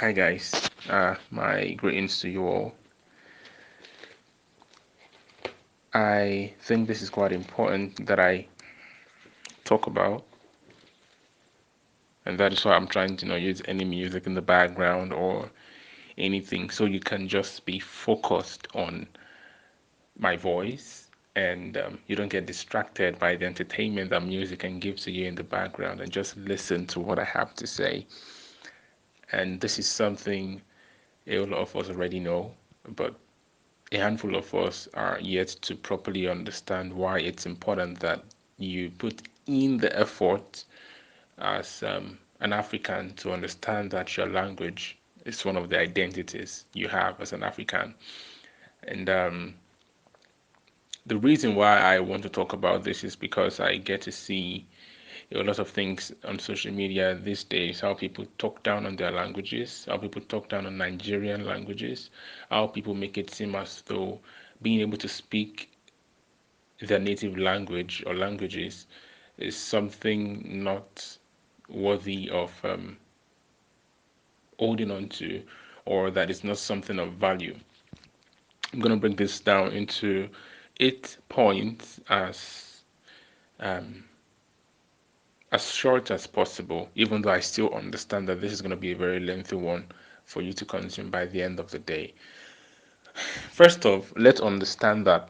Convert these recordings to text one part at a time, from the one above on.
Hi guys, my greetings to you all. I think this is quite important that I talk about, and that is why I'm trying to use any music in the background or anything, so you can just be focused on my voice and you don't get distracted by the entertainment that music can give to you in the background, and just listen to what I have to say. And this is something a lot of us already know, but a handful of us are yet to properly understand why it's important that you put in the effort as an African to understand that your language is one of the identities you have as an African. And the reason why I want to talk about this is because I get to see a lot of things on social media these days, how people talk down on their languages, how people talk down on Nigerian languages, how people make it seem as though being able to speak their native language or languages is something not worthy of holding on to, or that is not something of value. I'm going to break this down into 8 points um, as short as possible, even though I still understand that this is going to be a very lengthy one for you to consume by the end of the day. First off, let's understand that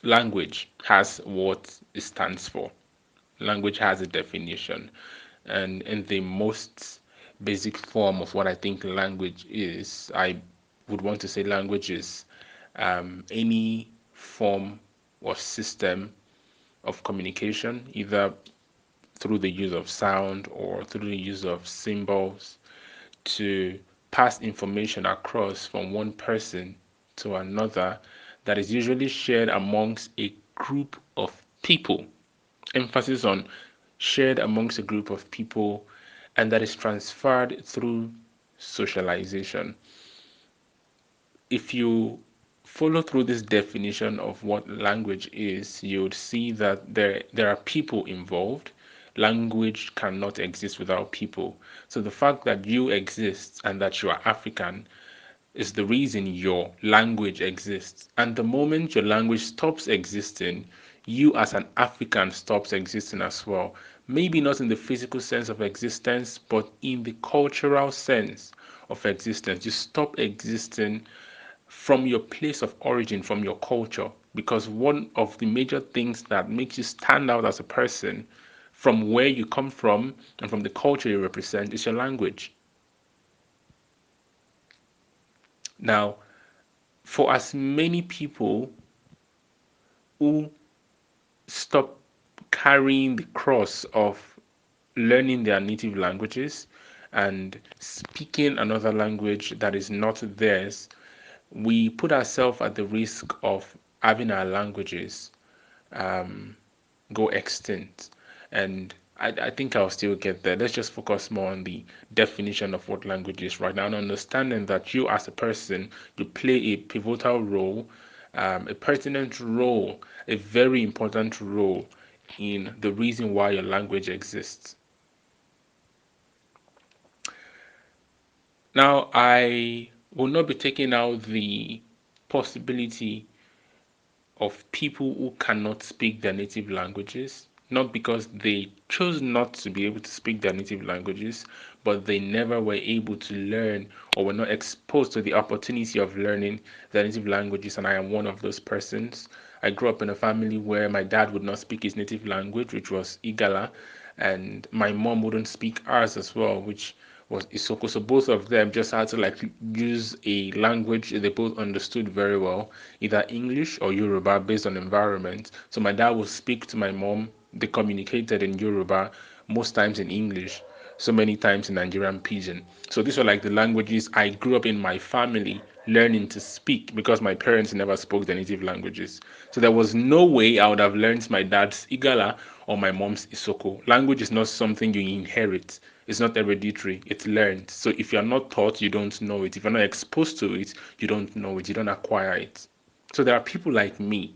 language has what it stands for. Language has a definition, and in the most basic form of what I think language is, I would want to say language is any form or system of communication, either through the use of sound or through the use of symbols, to pass information across from one person to another, that is usually shared amongst a group of people. Emphasis on shared amongst a group of people, and that is transferred through socialization. If you follow through this definition of what language is, you would see that there are people involved. Language cannot exist without people. So the fact that you exist and that you are African is the reason your language exists. And the moment your language stops existing, you as an African stops existing as well. Maybe not in the physical sense of existence, but in the cultural sense of existence. You stop existing from your place of origin, from your culture. Because one of the major things that makes you stand out as a person from where you come from and from the culture you represent is your language. Now, for as many people who stop carrying the cross of learning their native languages and speaking another language that is not theirs, we put ourselves at the risk of having our languages um, go extinct. And I think I'll still get there. Let's just focus more on the definition of what language is right now, and understanding that you as a person, you play a pivotal role, a pertinent role, a very important role in the reason why your language exists. Now, I will not be taking out the possibility of people who cannot speak their native languages, not because they chose not to be able to speak their native languages, but they never were able to learn or were not exposed to the opportunity of learning their native languages. And I am one of those persons. I grew up in a family where my dad would not speak his native language, which was Igala, and my mom wouldn't speak ours as well, which was Isoko. So both of them just had to like use a language they both understood very well, either English or Yoruba based on environment. So my dad would speak to my mom. They communicated in Yoruba, most times in English, so many times in Nigerian Pidgin. So these were like the languages I grew up in my family learning to speak because my parents never spoke the native languages. So there was no way I would have learned my dad's Igala or my mom's Isoko. Language is not something you inherit. It's not hereditary. It's learned. So if you're not taught, you don't know it. If you're not exposed to it, you don't know it. You don't acquire it. So there are people like me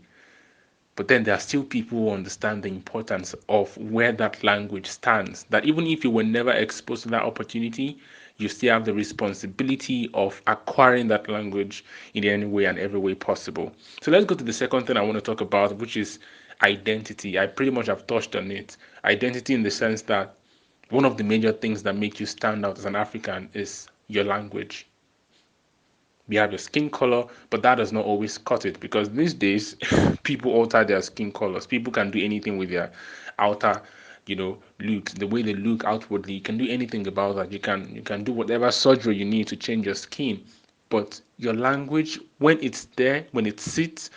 But then there are still people who understand the importance of where that language stands. That even if you were never exposed to that opportunity, you still have the responsibility of acquiring that language in any way and every way possible. So let's go to the second thing I want to talk about, which is identity. I pretty much have touched on it. Identity in the sense that one of the major things that make you stand out as an African is your language. We have your skin color, but that does not always cut it because these days people alter their skin colors. People can do anything with their outer, look, the way they look outwardly. You can do anything about that. You can do whatever surgery you need to change your skin. But your language, when it's there, when it sits,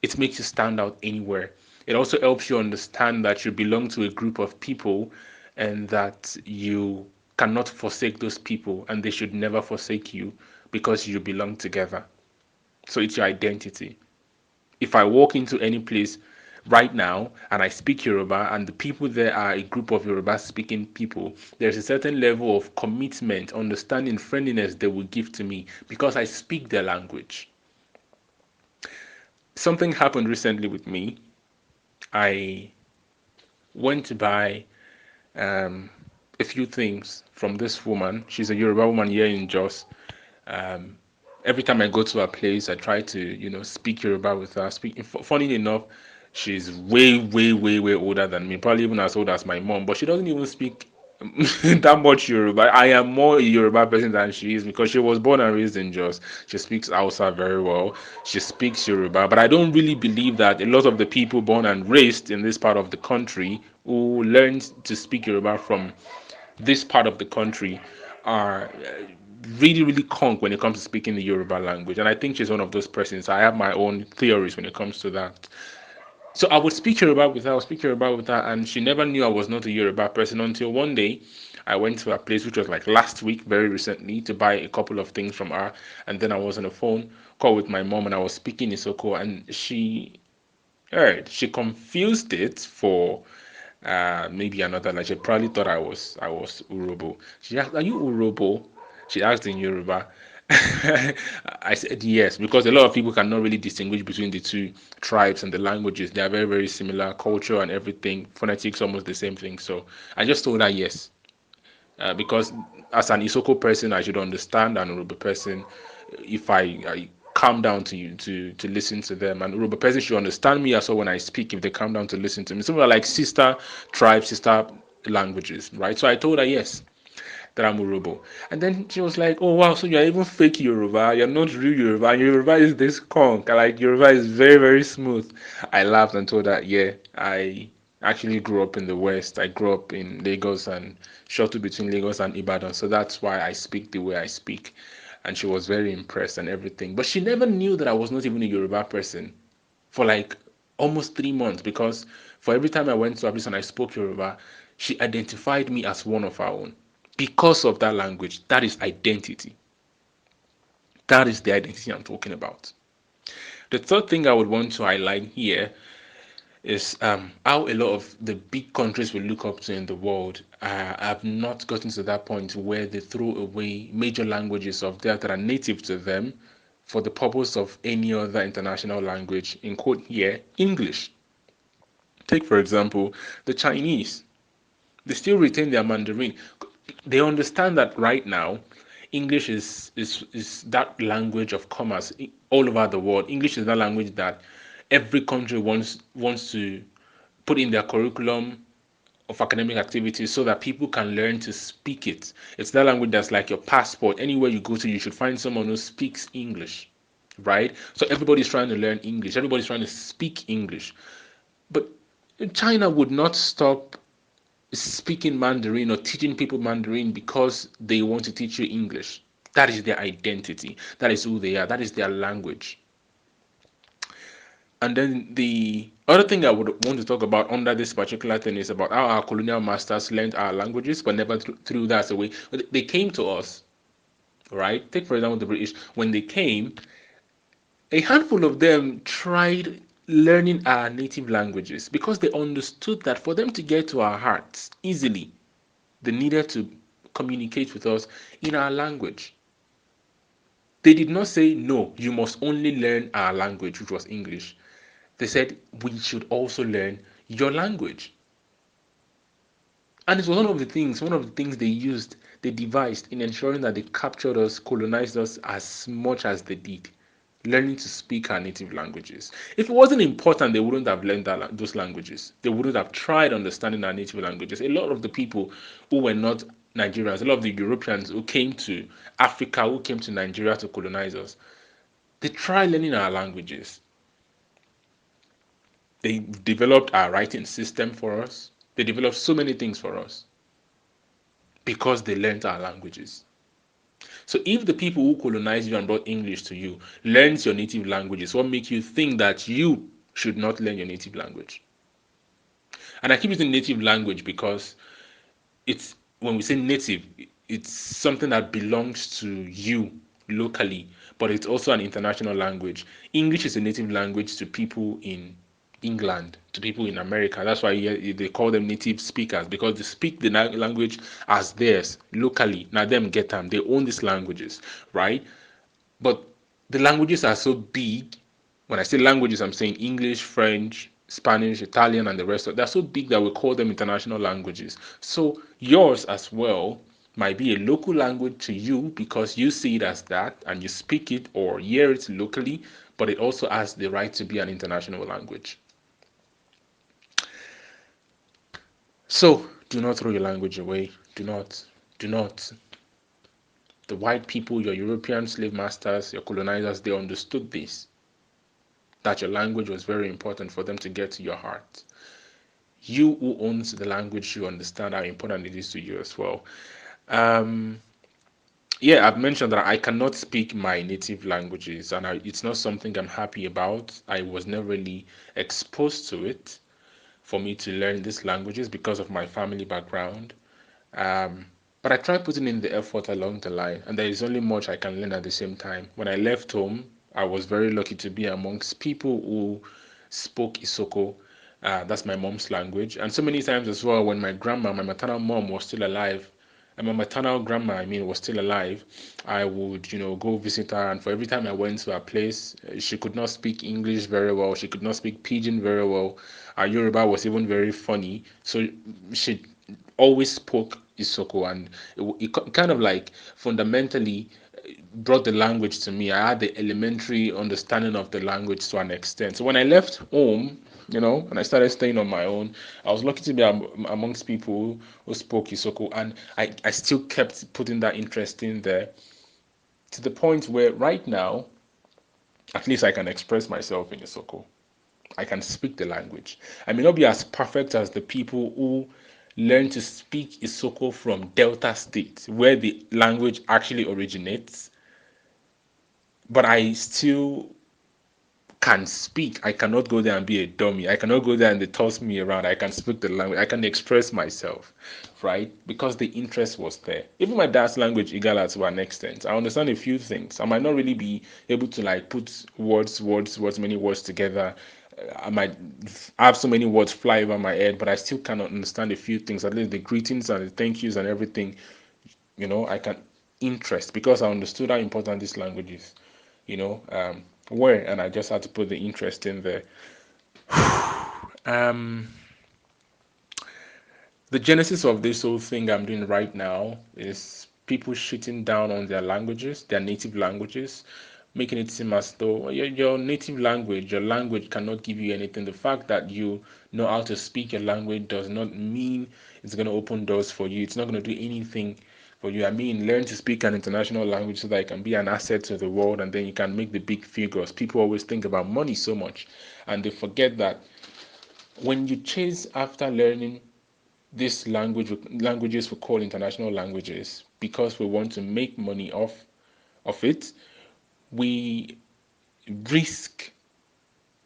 it makes you stand out anywhere. It also helps you understand that you belong to a group of people and that you cannot forsake those people and they should never forsake you because you belong together. So it's your identity. If I walk into any place right now and I speak Yoruba and the people there are a group of Yoruba speaking people, there's a certain level of commitment, understanding, friendliness they will give to me because I speak their language. Something happened recently with me. I went to buy um, a few things from this woman. She's a Yoruba woman here in Jos. Um, every time I go to her place, I try to, speak Yoruba with her. Funny enough, she's way, way, way, way older than me, probably even as old as my mom, but she doesn't even speak that much Yoruba. I am more a Yoruba person than she is because she was born and raised in Jos. She speaks Hausa very well. She speaks Yoruba, but I don't really believe that a lot of the people born and raised in this part of the country who learned to speak Yoruba from this part of the country are really, really conk when it comes to speaking the Yoruba language. And I think she's one of those persons. I have my own theories when it comes to that. So I would speak Yoruba with her, I would speak Yoruba with her, and she never knew I was not a Yoruba person until one day I went to her place, which was like last week, very recently, to buy a couple of things from her. And then I was on a phone call with my mom and I was speaking Isoko, and she heard. She confused it for maybe another like she probably thought I was Urobo. She asked, "Are you Urobo?" She asked in Yoruba. I said yes because a lot of people cannot really distinguish between the two tribes and the languages. They are very very similar, culture and everything, phonetics almost the same thing. So I just told her yes because as an Isoko person, I should understand an Urobo person if I calm down to you to listen to them. And Urobo person should understand me as well when I speak if they calm down to listen to me. So we're like sister tribes, sister languages, right? So I told her yes that I'm Urobo. And then she was like, "Oh wow, so you're even fake Yoruba, you're not real Yoruba, and Yoruba is this conk. Like Yoruba is very, very smooth." I laughed and told her, yeah, I actually grew up in the West. I grew up in Lagos and shuttle between Lagos and Ibadan. So that's why I speak the way I speak. And she was very impressed and everything. But she never knew that I was not even a Yoruba person for like almost 3 months because for every time I went to her place and I spoke Yoruba, she identified me as one of her own because of that language. That is identity. That is the identity I'm talking about. The third thing I would want to highlight here is how a lot of the big countries we look up to in the world have not gotten to that point where they throw away major languages of theirs that are native to them for the purpose of any other international language, in quote here, English. Take, for example, the Chinese. They still retain their Mandarin. They understand that right now, English is that language of commerce all over the world. English is that language that every country wants to put in their curriculum of academic activities so that people can learn to speak it. It's that language that's like your passport. Anywhere you go to, you should find someone who speaks English, right? So everybody's trying to learn English. Everybody's trying to speak English. But China would not stop speaking Mandarin or teaching people Mandarin because they want to teach you English. That is their identity. That is who they are. That is their language. And then the other thing I would want to talk about under this particular thing is about how our colonial masters learned our languages, but never threw that away. They came to us, right? Take, for example, the British. When they came, a handful of them tried learning our native languages because they understood that for them to get to our hearts easily, they needed to communicate with us in our language. They did not say, no, you must only learn our language, which was English. They said we should also learn your language. And it was one of the things they devised in ensuring that they captured us, colonized us as much as they did, learning to speak our native languages. If it wasn't important, they wouldn't have learned those languages. They wouldn't have tried understanding our native languages. A lot of the people who were not Nigerians, a lot of the Europeans who came to Africa, who came to Nigeria to colonize us, they tried learning our languages. They developed our writing system for us. They developed so many things for us because they learned our languages. So if the people who colonized you and brought English to you learns your native languages, what makes you think that you should not learn your native language? And I keep using native language because it's when we say native, it's something that belongs to you locally, but it's also an international language. English is a native language to people in England, to people in America. That's why they call them native speakers, because they speak the language as theirs locally. Now them get them. They own these languages, right? But the languages are so big. When I say languages, I'm saying English, French, Spanish, Italian, and the rest of. They're so big that we call them international languages. So yours as well might be a local language to you because you see it as that and you speak it or hear it locally, but it also has the right to be an international language. So do not throw your language away. Do not. Do not. The white people, your European slave masters, your colonizers, they understood this, that your language was very important for them to get to your heart. You who owns the language, you understand how important it is to you as well. Um, yeah, I've mentioned that I cannot speak my native languages, and it's not something I'm happy about. I was never really exposed to it for me to learn these languages because of my family background. Um, but I tried putting in the effort along the line, and there is only much I can learn at the same time. When I left home, I was very lucky to be amongst people who spoke Isoko. That's my mom's language. And so many times as well, when my maternal mom was still alive, and my maternal grandma, was still alive, I would, go visit her. And for every time I went to her place, she could not speak English very well. She could not speak Pidgin very well. Our Yoruba was even very funny. So she always spoke Isoko, and it kind of like fundamentally brought the language to me. I had the elementary understanding of the language to an extent. So when I left home, and I started staying on my own, I was lucky to be amongst people who spoke Isoko, and I still kept putting that interest in there to the point where right now, at least I can express myself in Isoko. I can speak the language. I may not be as perfect as the people who learn to speak Isoko from Delta State, where the language actually originates, but I still can speak. I cannot go there and be a dummy. I cannot go there and they toss me around. I can speak the language. I can express myself, right? Because the interest was there. Even my dad's language, Igala, to an extent. I understand a few things. I might not really be able to like put many words together. I might have so many words fly over my head, but I still cannot understand a few things. At least the greetings and the thank yous and everything. I can interest because I understood how important this language is. Where, and I just had to put the interest in there. Um, the genesis of this whole thing I'm doing right now is people shitting down on their languages, their native languages, making it seem as though your native language, your language cannot give you anything. The fact that you know how to speak your language does not mean it's going to open doors for you. It's not going to do anything for you. Learn to speak an international language so that it can be an asset to the world and then you can make the big figures. People always think about money so much and they forget that when you chase after learning this languages we call international languages because we want to make money off of it, we risk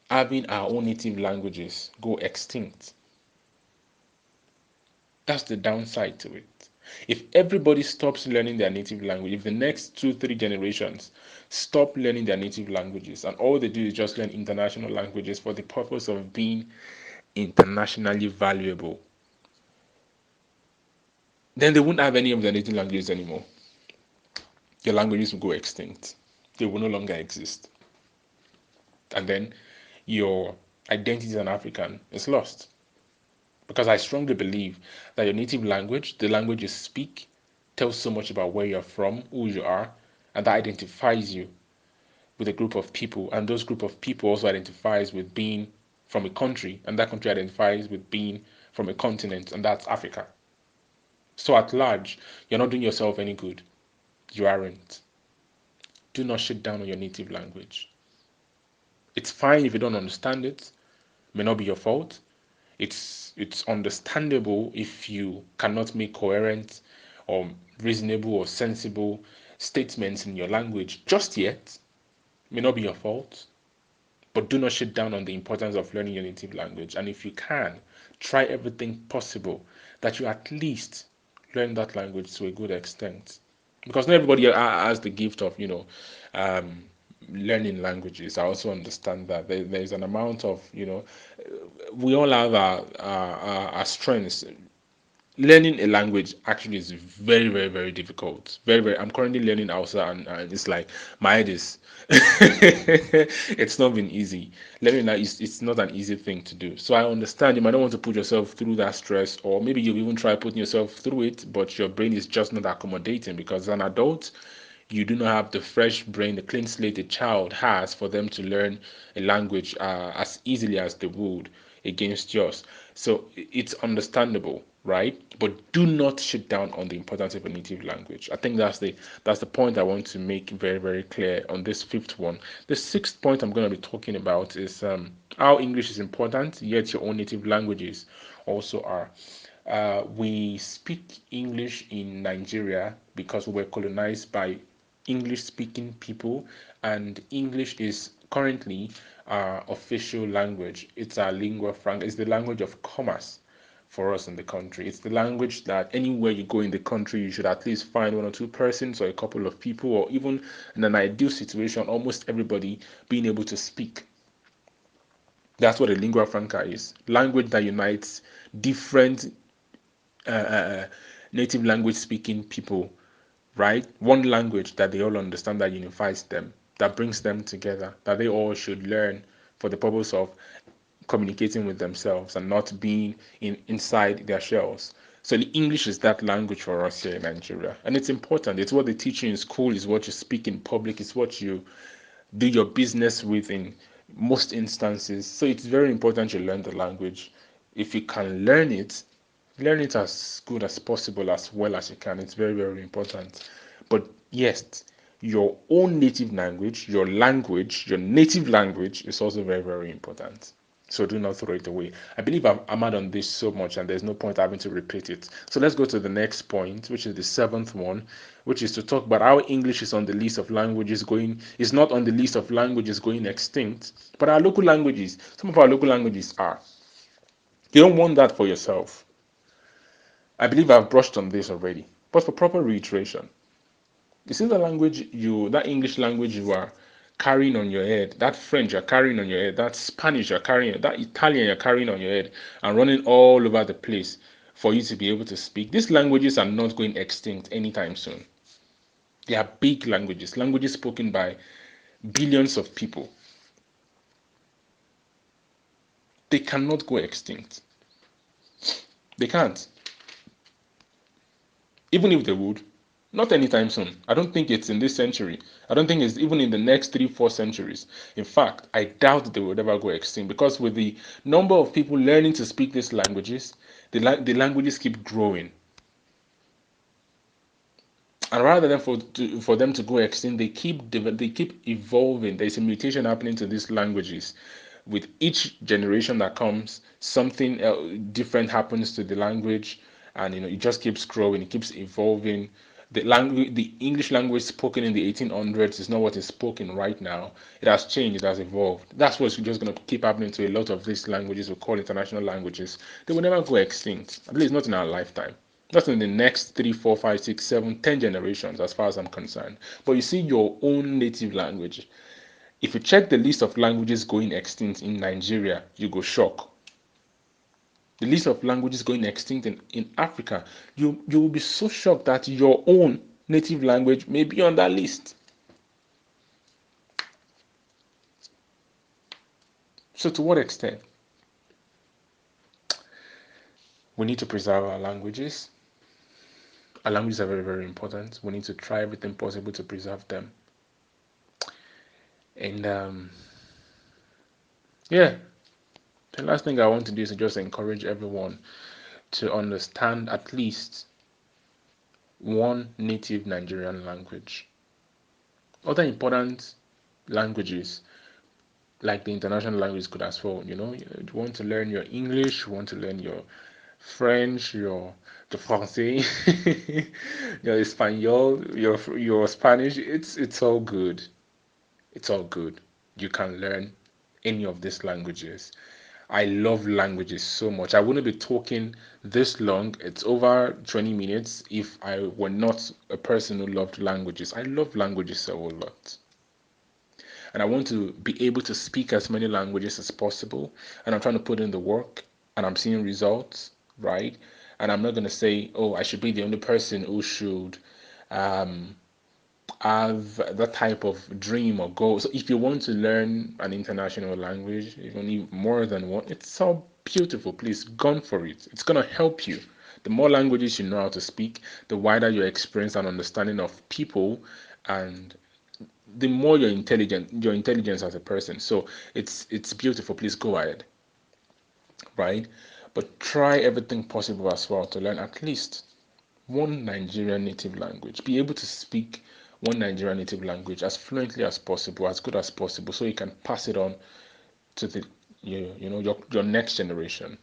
having our own native languages go extinct. That's the downside to it. If everybody stops learning their native language, if the next 2 3 generations stop learning their native languages and all they do is just learn international languages for the purpose of being internationally valuable, then they won't have any of their native languages anymore. Your languages will go extinct. They will no longer exist. And then your identity as an African is lost. Because I strongly believe that your native language, the language you speak, tells so much about where you're from, who you are, and that identifies you with a group of people. And those group of people also identifies with being from a country, and that country identifies with being from a continent, and that's Africa. So at large, you're not doing yourself any good. You aren't. Do not shit down on your native language. It's fine if you don't understand it. It may not be your fault. It's understandable if you cannot make coherent or reasonable or sensible statements in your language just yet. It may not be your fault. But do not shut down on the importance of learning your native language. And if you can, try everything possible that you at least learn that language to a good extent. Because not everybody has the gift of, um, learning languages. I also understand that there's an amount of, we all have our strengths. Learning a language actually is very, very, very difficult. Very, very. I'm currently learning Hausa, and it's like my head is. It's not been easy. Learning that is it's not an easy thing to do. So I understand you might not want to put yourself through that stress, or maybe you've even tried putting yourself through it, but your brain is just not accommodating because as an adult, you do not have the fresh brain, the clean slate a child has for them to learn a language as easily as they would against yours. So it's understandable, right? But do not shut down on the importance of a native language. I think that's the point I want to make very, very clear on this fifth one. The sixth point I'm going to be talking about is how English is important, yet your own native languages also are. We speak English in Nigeria because we were colonized by English speaking people, and English is currently our official language. It's our lingua franca, it's the language of commerce for us in the country. It's the language that anywhere you go in the country, you should at least find one or two persons or a couple of people, or even in an ideal situation, almost everybody being able to speak. That's what a lingua franca is. Language that unites different uh, uh, native language speaking people, right? One language that they all understand that unifies them, that brings them together, that they all should learn for the purpose of communicating with themselves and not being inside their shells. So the English is that language for us here in Nigeria, and it's important. It's what they teach you in school. Is what you speak in public. It's what you do your business with in most instances. So it's very important you learn the language. If you can learn it as good as possible, as well as you can. It's very, very important. But yes, your own native language, your native language is also very, very important. So do not throw it away. I believe I'm out on this so much, and there's no point having to repeat it. So let's go to the next point, which is the seventh one, which is to talk about how English is on the list of languages going, is not on the list of languages going extinct, but our local languages, some of our local languages are. You don't want that for yourself. I believe I've brushed on this already, but for proper reiteration, you see that English language you are carrying on your head, that French you're carrying on your head, that Spanish you're carrying, that Italian you're carrying on your head, and running all over the place for you to be able to speak. These languages are not going extinct anytime soon. They are big languages, languages spoken by billions of people. They cannot go extinct. They can't. Even if they would, not anytime soon. I don't think it's in this century. I don't think it's even in the next 3, 4 centuries. In fact, I doubt they will ever go extinct because with the number of people learning to speak these languages, the languages keep growing. And rather than for them to go extinct, they keep evolving. There's a mutation happening to these languages. With each generation that comes, something different happens to the language, and it just keeps growing. It keeps evolving. The English language spoken in the 1800s is not what is spoken right now. It has changed. It has evolved. That's what's just going to keep happening to a lot of these languages we call international languages. They will never go extinct. At least not in our lifetime. Not in the next 3, 4, 5, 6, 7, 10 generations, as far as I'm concerned. But you see, your own native language. If you check the list of languages going extinct in Nigeria, you go shock. The list of languages going extinct in Africa, you will be so shocked that your own native language may be on that list. So, to what extent? We need to preserve our languages. Our languages are very, very important. We need to try everything possible to preserve them. And yeah, the last thing I want to do is to just encourage everyone to understand at least one native Nigerian language. Other important languages, like the international language, could as well. You want to learn your English, you want to learn your French, your the Francais, your Espanol, your Spanish. It's all good. It's all good. You can learn any of these languages. I love languages so much. I wouldn't be talking this long. It's over 20 minutes if I were not a person who loved languages. I love languages a whole lot. And I want to be able to speak as many languages as possible. And I'm trying to put in the work and I'm seeing results, right? And I'm not going to say, oh, I should be the only person who should um, have that type of dream or goal. So if you want to learn an international language, even if more than one, it's so beautiful. Please, gone for it. It's gonna help you. The more languages you know how to speak, the wider your experience and understanding of people, and the more you're intelligent, your intelligence as a person. So it's beautiful. Please go ahead, right? But try everything possible as well to learn at least one Nigerian native language. Be able to speak one Nigerian native language as fluently as possible, as good as possible, so you can pass it on to the your next generation.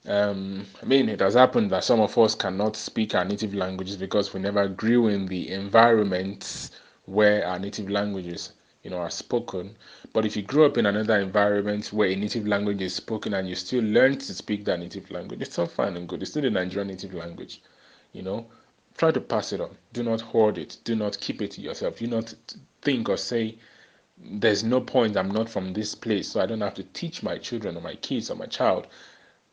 I mean, it has happened that some of us cannot speak our native languages because we never grew in the environments where our native languages, are spoken. But if you grew up in another environment where a native language is spoken and you still learn to speak that native language, it's all fine and good. It's still the Nigerian native language, you know. Try to pass it on. Do not hoard it. Do not keep it to yourself. Do not think or say, there's no point, I'm not from this place, so I don't have to teach my children or my kids or my child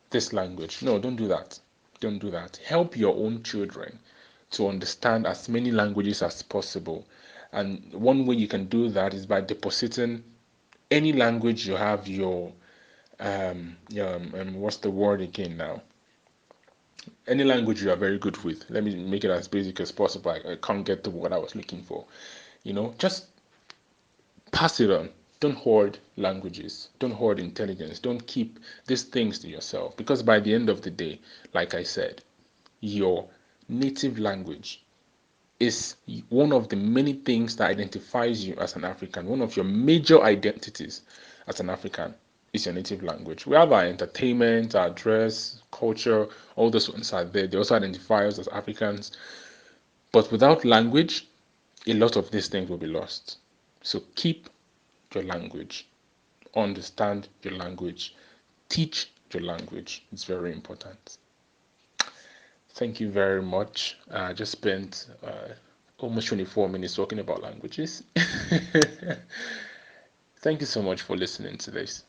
this language. No, don't do that. Don't do that. Help your own children to understand as many languages as possible. And one way you can do that is by depositing any language you have what's the word again now? Any language you are very good with. Let me make it as basic as possible. I can't get to what I was looking for. Just pass it on. Don't hoard languages. Don't hoard intelligence. Don't keep these things to yourself. Because by the end of the day, like I said, your native language is one of the many things that identifies you as an African. One of your major identities as an African is your native language. We have our entertainment, our dress, culture, all those ones are there. They also identify us as Africans. But without language, a lot of these things will be lost. So keep your language, understand your language, teach your language. It's very important. Thank you very much. I just spent almost 24 minutes talking about languages. Thank you so much for listening to this.